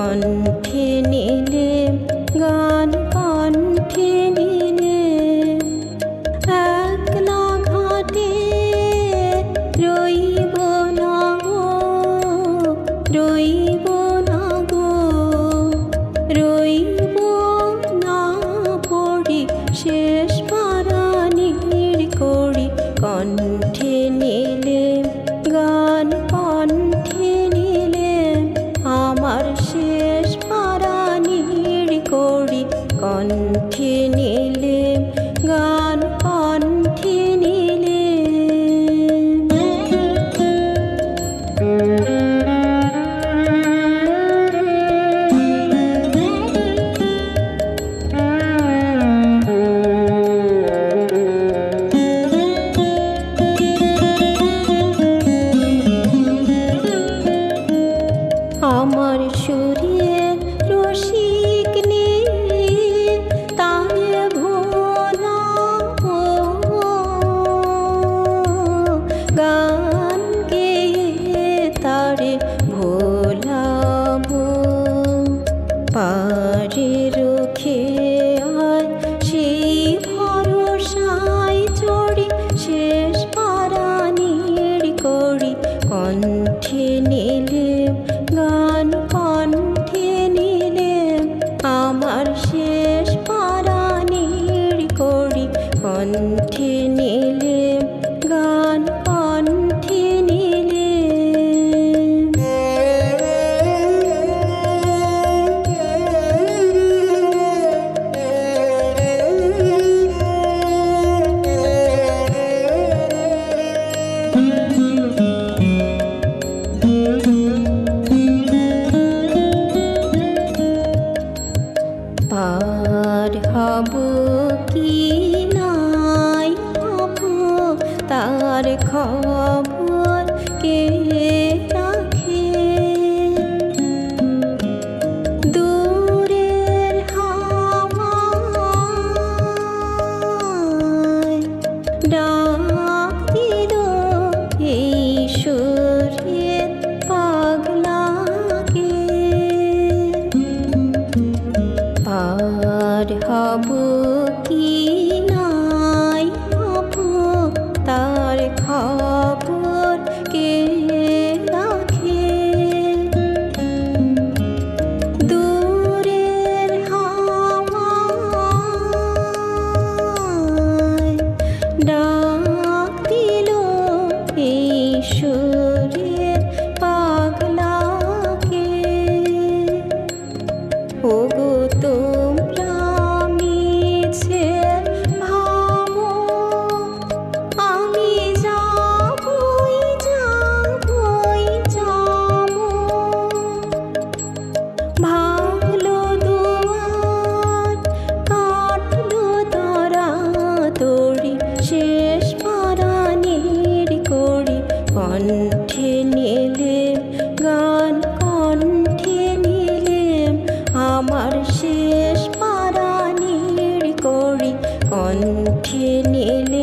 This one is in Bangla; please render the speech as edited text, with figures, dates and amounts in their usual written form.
কণ্ঠে নিলে গান কণ্ঠে নিলে একলা ঘাটে রইব না গো, রইব না গো, রইব না পড়ি শেষ পারানির করি কণ্ঠে নিলে গান কণ্ঠে নিলে আমার শেষ পারানির করি কণ্ঠে নিলে গান কণ্ঠে নিলে আমার সুরের রসিক নিয়ে তারে ভোলাবো, গান গেয়ে তারে ভোলাবো। পারে রুখে আয় সেই ভরসায় চড়ি শেষ পারানির করি কণ্ঠে নিলে গান কণ্ঠে নিলে আমার শেষ পারানির করি কণ্ঠে নিলে গান কণ্ঠে নিলে পার হব কি নাই হব তার খবর কে রাখে, দূরের হাওয়ায় ডাক দিল এই সুরের পাগলাকে। পার হব কি নাই হব তার খবর কে রাখে, দূরের হাওয়ায় ডাক দিল এই সুরের পাগলাকে। ওগো তোমরা মিছে ভাবো আমি যাবই যাবই যাব, ভাঙলো দুয়ার কাটলো তারা তরি শেষ পারানির করি কণ্ঠে নিলে গান কণ্ঠে নিলে আমার শেষ পারানির করি কণ্ঠে নিলে